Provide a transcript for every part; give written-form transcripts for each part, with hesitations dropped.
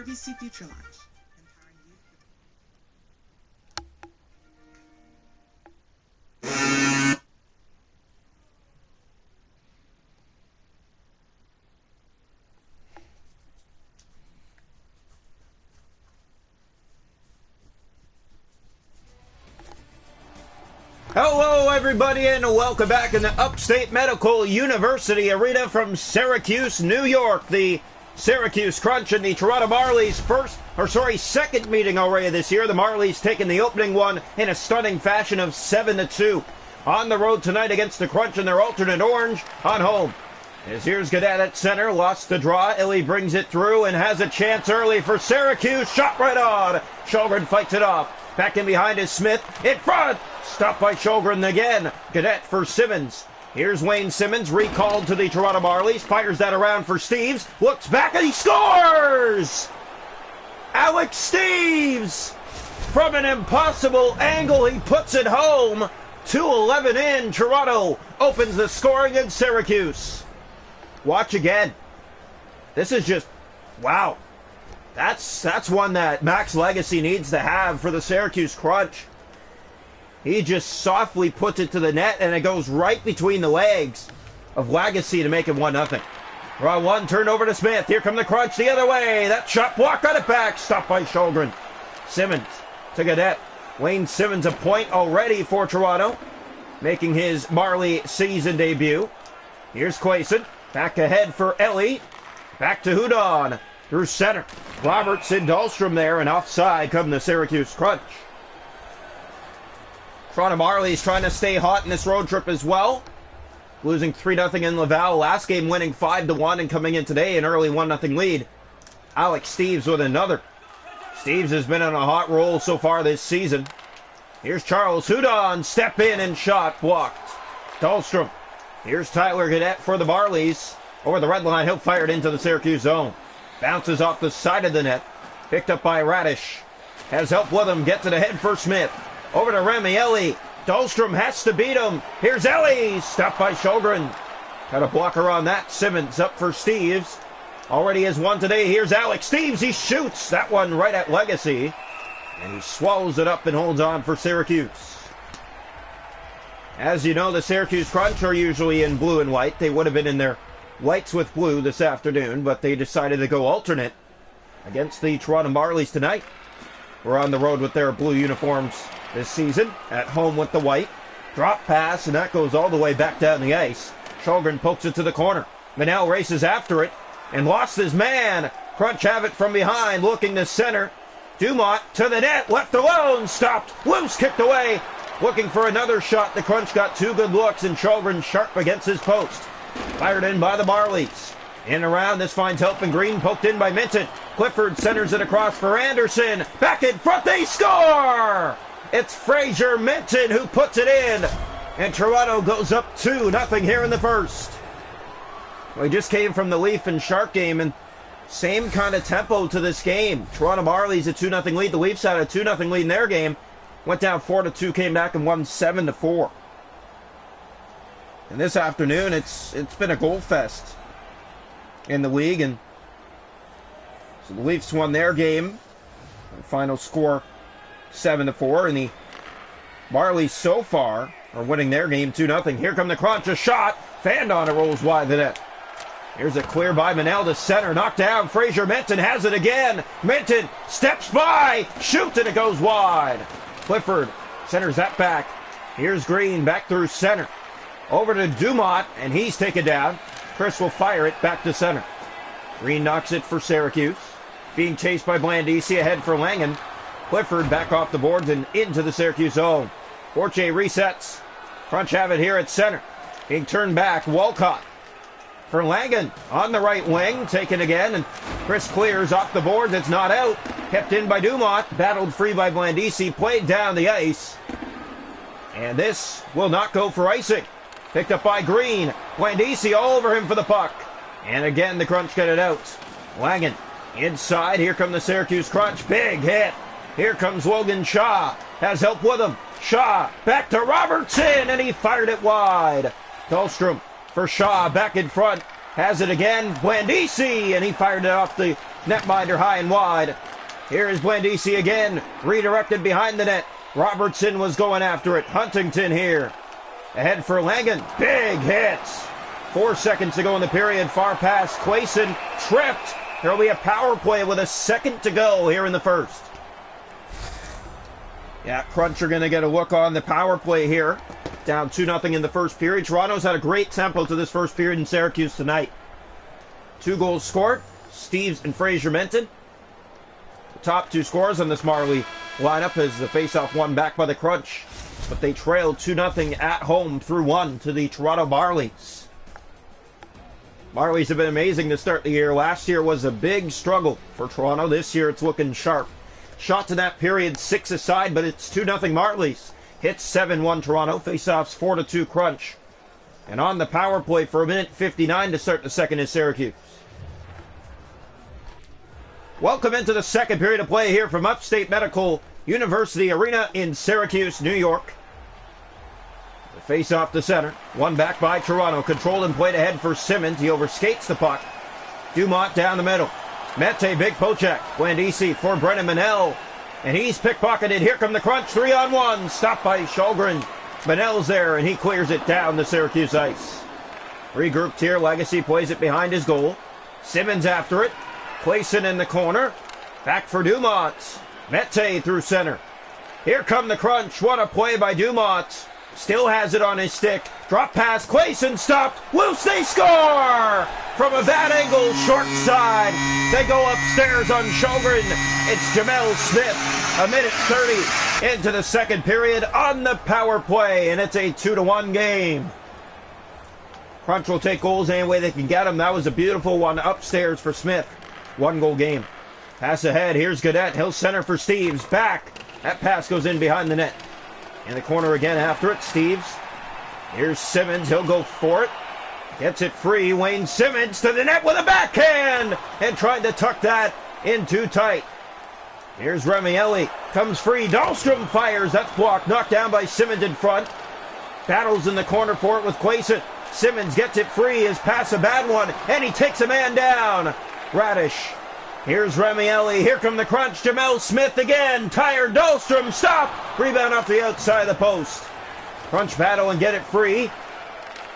RBC Future Launch. Empowering you. Hello everybody and welcome back in the Upstate Medical University Arena from Syracuse, New York. The Syracuse Crunch and the Toronto Marlies second meeting already this year. The Marlies taking the opening one in a stunning fashion of 7-2. On the road tonight against the Crunch in their alternate orange on home. As here's Gadet at center, lost the draw. Illy brings it through and has a chance early for Syracuse. Shot right on. Shulgren fights it off. Back in behind is Smith. In front. Stopped by Shulgren again. Gadet for Simmons. Here's Wayne Simmons, recalled to the Toronto Marlies. Fires that around for Steeves. Looks back and he scores! Alex Steeves! From an impossible angle, he puts it home. 2:11 in. Toronto opens the scoring in Syracuse. Watch again. This is just, wow. That's one that Max Legacy needs to have for the Syracuse Crunch. He just softly puts it to the net, and it goes right between the legs of Legacy to make it 1-0. Draw one, turn over to Smith. Here come the Crunch the other way. That shot block got it back. Stopped by Shulgren. Simmons to Gadet. Wayne Simmons a point already for Toronto, making his Marley season debut. Here's Quayson. Back ahead for Ellie. Back to Hudon. Through center. Robertson, Dahlstrom there, and offside come the Syracuse Crunch. Toronto Marlies trying to stay hot in this road trip as well. Losing 3-0 in Laval. Last game winning 5-1 and coming in today an early 1-0 lead. Alex Steeves with another. Steeves has been on a hot roll so far this season. Here's Charles Hudon. Step in and shot blocked. Dahlstrom. Here's Tyler Gadet for the Marlies. Over the red line, he'll fire it into the Syracuse zone. Bounces off the side of the net. Picked up by Radish. Has help with him. Get to the head for Smith. Over to Remy Ellie. Dahlstrom has to beat him. Here's Ellie. Stopped by Shulgren. Got a blocker on that. Simmons up for Steeves. Already has one today. Here's Alex Steeves. He shoots that one right at Legacy. And he swallows it up and holds on for Syracuse. As you know, the Syracuse Crunch are usually in blue and white. They would have been in their whites with blue this afternoon, but they decided to go alternate against the Toronto Marlies tonight. We're on the road with their blue uniforms this season, at home with the white. Drop pass, and that goes all the way back down the ice. Shulgren pokes it to the corner. Manel races after it, and lost his man. Crunch have it from behind, looking to center. Dumont to the net, left alone, stopped, loose, kicked away. Looking for another shot. The Crunch got two good looks, and Shulgren sharp against his post. Fired in by the Marlies. In and around, this finds help in green, poked in by Minton. Clifford centers it across for Anderson. Back in front, they score! It's Fraser Minton who puts it in. And Toronto goes up 2-0 here in the first. We just came from the Leaf and Shark game, and same kind of tempo to this game. Toronto Marlies a 2-0 lead. The Leafs had a 2-0 lead in their game. Went down 4-2, came back and won 7-4. And this afternoon, it's been a goal fest in the league. And so the Leafs won their game. The final score 7-4, and the Marlies so far are winning their game 2-0. Here come the Crunch, a shot. Fanned on it, rolls wide the net. Here's a clear by Manel to center, knocked down. Fraser Minton has it again. Minton steps by, shoots, and it goes wide. Clifford centers that back. Here's Green back through center. Over to Dumont, and he's taken down. Chris will fire it back to center. Green knocks it for Syracuse. Being chased by Blandisi, ahead for Langen. Clifford back off the boards and into the Syracuse zone. Fortier resets. Crunch have it here at center. Being turned back, Walcott for Langen on the right wing. Taken again, and Chris clears off the boards. It's not out. Kept in by Dumont. Battled free by Blandisi. Played down the ice. And this will not go for icing. Picked up by Green. Blandisi all over him for the puck. And again, the Crunch get it out. Langen inside. Here come the Syracuse Crunch. Big hit. Here comes Logan Shaw. Has help with him. Shaw back to Robertson, and he fired it wide. Dahlstrom for Shaw back in front. Has it again. Blandisi, and he fired it off the Netminder high and wide. Here's Blandisi again. Redirected behind the net. Robertson was going after it. Huntington here. Ahead for Langen. Big hits. 4 seconds to go in the period. Far pass. Clayson tripped. There will be a power play with a second to go here in the first. Yeah, Crunch are going to get a look on the power play here. Down 2-0 in the first period. Toronto's had a great tempo to this first period in Syracuse tonight. 2 goals scored. Steves and Fraser Minton. The top 2 scorers on this Marley lineup as the faceoff won back by the Crunch. But they trailed 2-0 at home through 1 to the Toronto Marlies. Marlies have been amazing to start the year. Last year was a big struggle for Toronto. This year it's looking sharp. Shots in that period 6 aside, but it's 2-0 Marlies. Hits 7-1 Toronto. Faceoffs 4-2 Crunch. And on the power play for 1:59 to start the second is Syracuse. Welcome into the second period of play here from Upstate Medical University Arena in Syracuse, New York. The face off the center. One back by Toronto. Controlled and played ahead for Simmons. He overskates the puck. Dumont down the middle. Mete, big pocheck. Blandisi for Brennan Manel. And he's pickpocketed. Here come the Crunch. 3-on-1. Stopped by Shulgren. Manel's there, and he clears it down the Syracuse ice. Regrouped here. Legacy plays it behind his goal. Simmons after it. Clayson in the corner. Back for Dumont. Mete through center. Here come the Crunch. What a play by Dumont. Still has it on his stick. Drop pass. Clayson stopped. Loose. They score! From a bad angle, short side. They go upstairs on Shulgren. It's Jamel Smith. 1:30 into the second period on the power play. And it's a 2-1 game. Crunch will take goals any way they can get them. That was a beautiful one upstairs for Smith. 1-goal game. Pass ahead. Here's Gaudette. He'll center for Steves. Back. That pass goes in behind the net. In the corner again after it. Steves. Here's Simmons. He'll go for it. Gets it free. Wayne Simmons to the net with a backhand. And tried to tuck that in too tight. Here's Remielli. Comes free. Dahlstrom fires. That's blocked. Knocked down by Simmons in front. Battles in the corner for it with Clayson. Simmons gets it free. His pass a bad one. And he takes a man down. Radish. Here's Remielli. Here come the Crunch. Jamel Smith again. Tired. Dahlstrom. Stop. Rebound off the outside of the post. Crunch battle and get it free.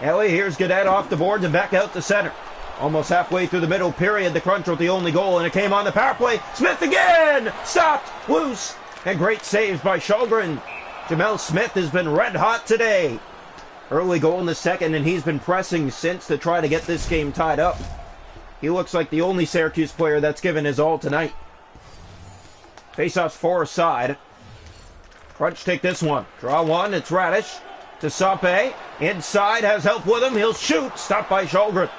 Ellie. Here's Gaudette off the boards and back out to center. Almost halfway through the middle period. The Crunch with the only goal, and it came on the power play. Smith again. Stopped. Loose. And great saves by Shulgren. Jamel Smith has been red hot today. Early goal in the second, and he's been pressing since to try to get this game tied up. He looks like the only Syracuse player that's given his all tonight. Faceoffs 4 aside. Crunch take this one. Draw one. It's Radish to Sampe. Inside, has help with him. He'll shoot. Stopped by Shulgren.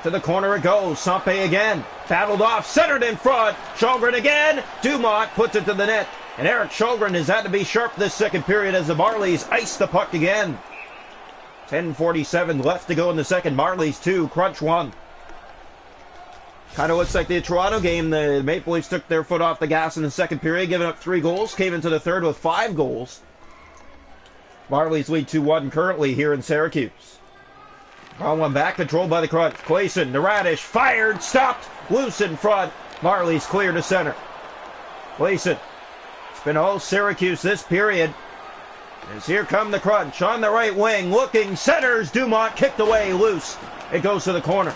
To the corner it goes. Sampe again. Battled off. Centered in front. Shulgren again. Dumont puts it to the net. And Eric Shulgren has had to be sharp this second period as the Marlies ice the puck again. 10:47 left to go in the second. Marlies 2. Crunch 1. Kind of looks like the Toronto game. The Maple Leafs took their foot off the gas in the second period, giving up 3 goals. Came into the third with 5 goals. Marlies lead 2-1 currently here in Syracuse. Draw one back, controlled by the Crunch. Clayson to Radish. Fired, stopped, loose in front. Marlies clear to center. Clayson. It's been all Syracuse this period. As here come the Crunch on the right wing. Looking, centers. Dumont kicked away, loose. It goes to the corner.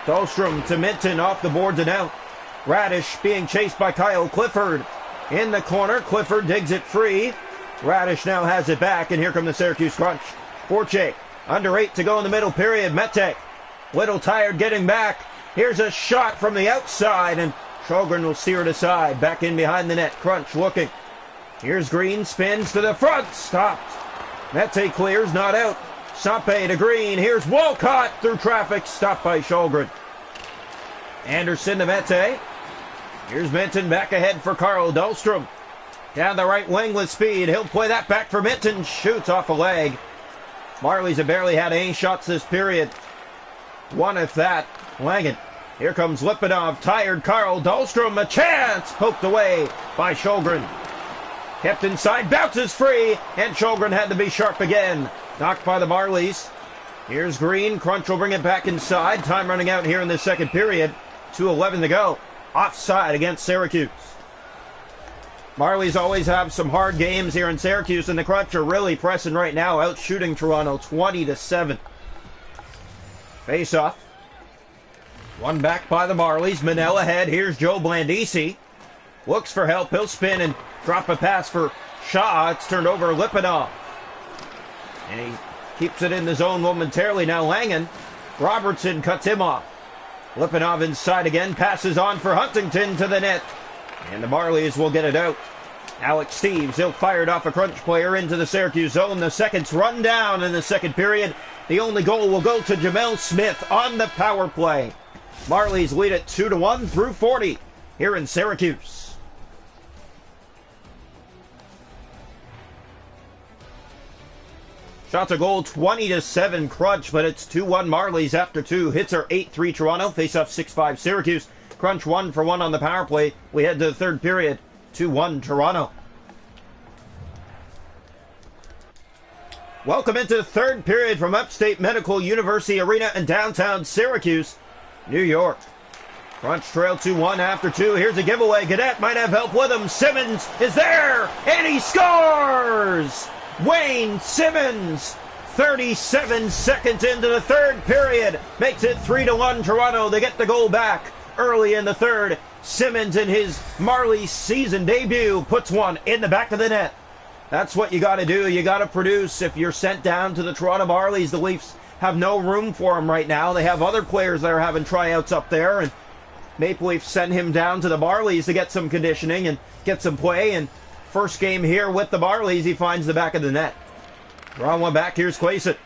Dahlstrom to Minton off the boards and out. Radish being chased by Kyle Clifford. In the corner, Clifford digs it free. Radish now has it back, and here come the Syracuse Crunch. Forche, under 8 to go in the middle period. Mete, little tired getting back. Here's a shot from the outside, and Shulgren will steer it aside. Back in behind the net. Crunch looking. Here's Green, spins to the front. Stopped. Mete clears, not out. Sampe to Green. Here's Walcott through traffic. Stopped by Shulgren. Anderson to Mete. Here's Minton back ahead for Carl Dahlstrom. Down the right wing with speed. He'll play that back for Minton. Shoots off a leg. Marlies have barely had any shots this period. One if that. Langen. Here comes Lipinov. Tired Carl Dahlstrom. A chance. Poked away by Shulgren. Kept inside. Bounces free. And Shulgren had to be sharp again. Knocked by the Marlies. Here's Green. Crunch will bring it back inside. Time running out here in the second period. 2:11 to go. offside against Syracuse. Marlies always have some hard games here in Syracuse, and the Crunch are really pressing right now, out shooting Toronto 20-7. Face off. One back by the Marlies. Manel ahead. Here's Joe Blandisi. Looks for help. He'll spin and drop a pass for Shaw. It's turned over Lipinov. And he keeps it in the zone momentarily. Now Langen. Robertson cuts him off. Lipinov inside again. Passes on for Huntington to the net. And the Marlies will get it out. Alex Steeves, he'll fire it off a Crunch player into the Syracuse zone. The seconds run down in the second period. The only goal will go to Jamel Smith on the power play. Marlies lead it 2-1 through 40 here in Syracuse. Shots a goal 20-7 Crunch, but it's 2-1 Marlies after two. Hits are 8-3 Toronto. Face off 6-5 Syracuse. Crunch 1-for-1 on the power play. We head to the third period. 2-1 Toronto. Welcome into the third period from Upstate Medical University Arena in downtown Syracuse, New York. Crunch trail 2-1 after two. Here's a giveaway. Gadet might have help with him. Simmons is there, and he scores! Wayne Simmons, 37 seconds into the third period, makes it 3-1 Toronto. They get the goal back early in the third. Simmons in his Marlies season debut puts one in the back of the net. That's what you got to do. You got to produce. If you're sent down to the Toronto Marlies, the Leafs have no room for him right now. They have other players that are having tryouts up there, and Maple Leafs send him down to the Marlies to get some conditioning and get some play. And first game here with the Marlies, he finds the back of the net. Draw one back. Here's Clayson.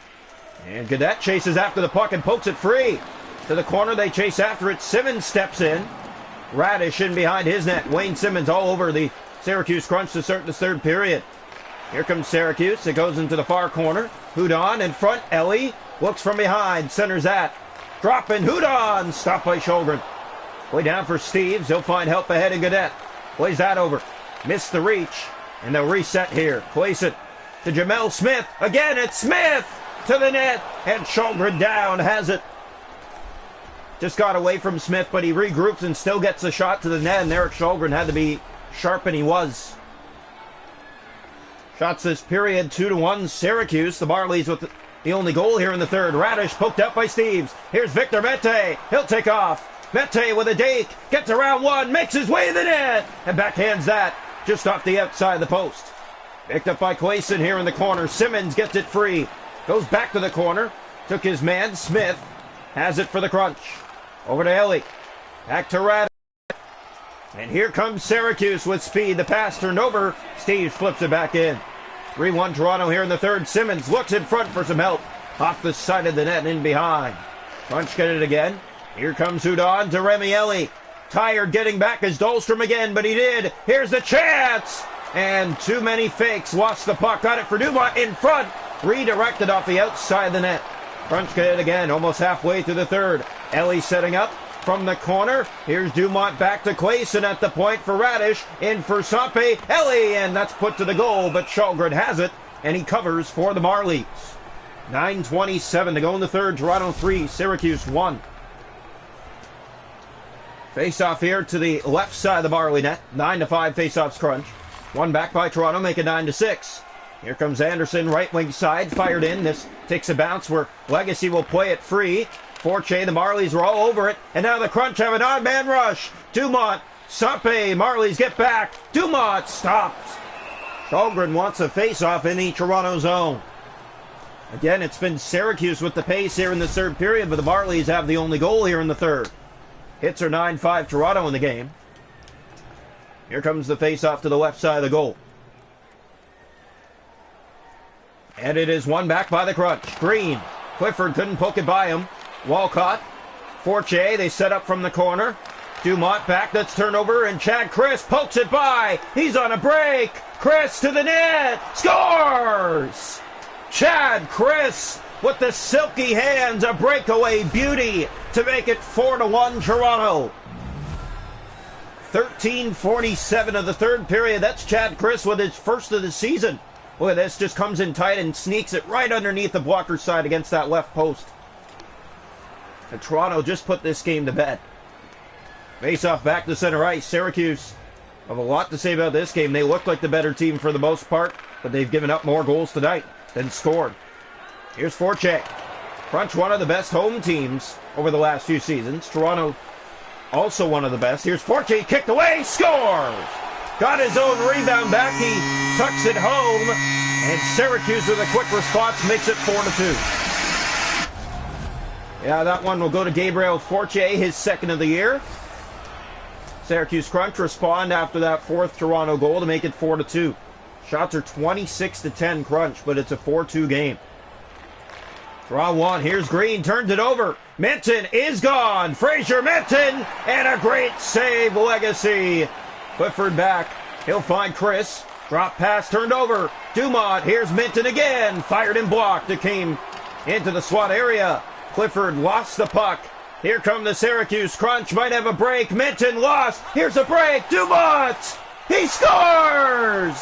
And Gadet chases after the puck and pokes it free. To the corner, they chase after it. Simmons steps in. Radish in behind his net. Wayne Simmons all over the Syracuse Crunch to start the third period. Here comes Syracuse. It goes into the far corner. Hudon in front. Ellie looks from behind. Centers that. Dropping. Hudon. Stopped by Shulgren. Way down for Steeves. He'll find help ahead in Gadet. Plays that over. Missed the reach. And they'll reset here. Clayson to Jamel Smith. Again, it's Smith to the net. And Shulgren down has it. Just got away from Smith, but he regroups and still gets the shot to the net. And Eric Shulgren had to be sharp, and he was. Shots this period 2-1 Syracuse. The Marlies with the only goal here in the third. Radish poked up by Steeves. Here's Victor Mete. He'll take off. Mete with a dake. Gets around one. Makes his way to the net. And backhands that just off the outside of the post. Picked up by Clayson here in the corner. Simmons gets it free. Goes back to the corner. Took his man. Smith has it for the Crunch. Over to Ellie. Back to Radish. And here comes Syracuse with speed. The pass turned over. Steve flips it back in. 3-1 Toronto here in the third. Simmons looks in front for some help. Off the side of the net and in behind. Crunch get it again. Here comes Hudon to Remy Ellie. Tired getting back as Dahlstrom again, but he did. Here's the chance. And too many fakes. Lost the puck. Got it for Dumont in front. Redirected off the outside of the net. Crunch get it again. Almost halfway through the third. Ellie setting up from the corner. Here's Dumont back to Clayson at the point for Radish. In for Sampe. Ellie, and that's put to the goal, but Shulgren has it, and he covers for the Marlies. 9:27 to go in the third. Toronto 3, Syracuse 1. Face off here to the left side of the Marley net. 9-5 face-offs Crunch. One back by Toronto, make it 9-6. Here comes Anderson, right wing side, fired in. This takes a bounce where Legacy will play it free. Forche, the Marlies were all over it, and now the Crunch have an odd man rush. Dumont, Sampe, Marlies get back. Dumont stopped. Shulgren wants a face-off in the Toronto zone. Again, it's been Syracuse with the pace here in the third period, but the Marlies have the only goal here in the third. Hits are 9-5 Toronto in the game. Here comes the face-off to the left side of the goal. And it is one back by the Crunch. Green. Clifford couldn't poke it by him. Walcott. Forche, they set up from the corner. Dumont back, that's turnover, and Chad Chris pokes it by. He's on a break. Chris to the net. Scores! Chad Chris with the silky hands, a breakaway beauty to make it 4-1 Toronto. 13:47 of the third period. That's Chad Chris with his first of the season. Look at this, just comes in tight and sneaks it right underneath the blocker side against that left post. And Toronto just put this game to bed. Face off back to center ice. Syracuse have a lot to say about this game. They look like the better team for the most part, but they've given up more goals tonight than scored. Here's Forte. Crunch, one of the best home teams over the last few seasons. Toronto, also one of the best. Here's Forte, kicked away, scores! Got his own rebound back. He tucks it home, and Syracuse with a quick response makes it 4-2. Yeah, that one will go to Gabriel Forte, his second of the year. Syracuse Crunch respond after that fourth Toronto goal to make it 4-2. Shots are 26-10 Crunch, but it's a 4-2 game. Draw one. Here's Green. Turns it over. Minton is gone. Fraser Minton. And a great save. Legacy. Clifford back. He'll find Chris. Drop pass turned over. Dumont. Here's Minton again. Fired and blocked. It came into the SWAT area. Clifford lost the puck. Here come the Syracuse Crunch. Might have a break. Minton lost. Here's a break. Dumont. He scores!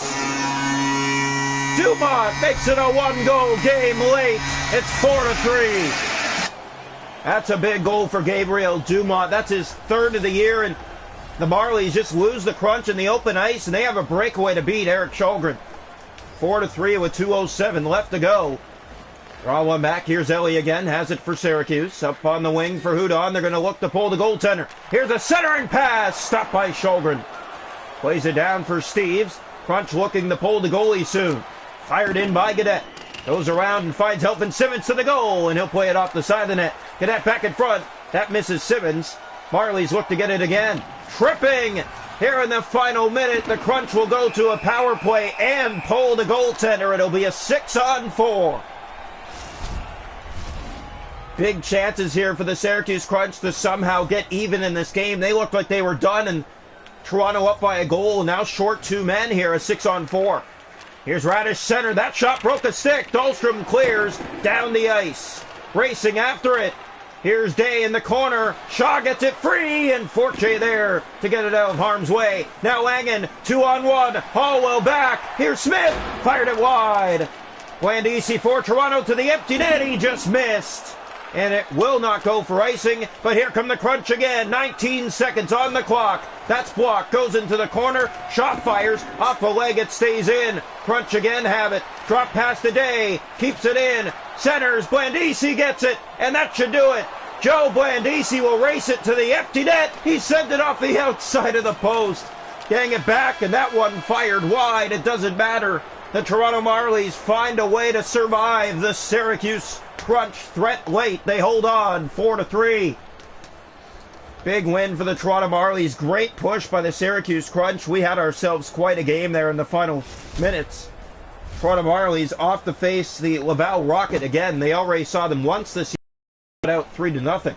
Dumont makes it a one-goal game late. It's 4-3. That's a big goal for Gabriel Dumont. That's his third of the year, and the Marlies just lose the Crunch in the open ice, and they have a breakaway to beat Eric Chalgren. 4-3 with 2:07 left to go. Draw one back. Here's Ellie again. Has it for Syracuse. Up on the wing for Hudon. They're going to look to pull the goaltender. Here's a centering pass. Stopped by Chalgren. Plays it down for Steves. Crunch looking to pull the goalie soon. Fired in by Gaudette. Goes around and finds help in Simmons to the goal, and he'll play it off the side of the net. Gaudette back in front. That misses Simmons. Marlies look to get it again. Tripping. Here in the final minute, the Crunch will go to a power play and pull the goaltender. It'll be a 6-on-4. Big chances here for the Syracuse Crunch to somehow get even in this game. They looked like they were done, and Toronto up by a goal. Now short two men here, a 6-on-4. Here's Radish center. That shot broke the stick. Dahlstrom clears down the ice. Racing after it. Here's Day in the corner. Shaw gets it free, and Forte there to get it out of harm's way. Now Langen, 2-on-1. Hallwell back. Here's Smith. Fired it wide. Blandisi for Toronto to the empty net. He just missed. And it will not go for icing, but here come the Crunch again. 19 seconds on the clock. That's blocked. Goes into the corner. Shot fires. Off the leg. It stays in. Crunch again have it. Drop pass to Day. Keeps it in. Centers. Blandisi gets it. And that should do it. Joe Blandisi will race it to the empty net. He sent it off the outside of the post. Getting it back, and that one fired wide. It doesn't matter. The Toronto Marlies find a way to survive the Syracuse Crunch threat late. They hold on 4-3. Big win for the Toronto Marlies. Great push by the Syracuse Crunch. We had ourselves quite a game there in the final minutes. Toronto Marlies off to face the Laval Rocket again. They already saw them once this year, out 3-0.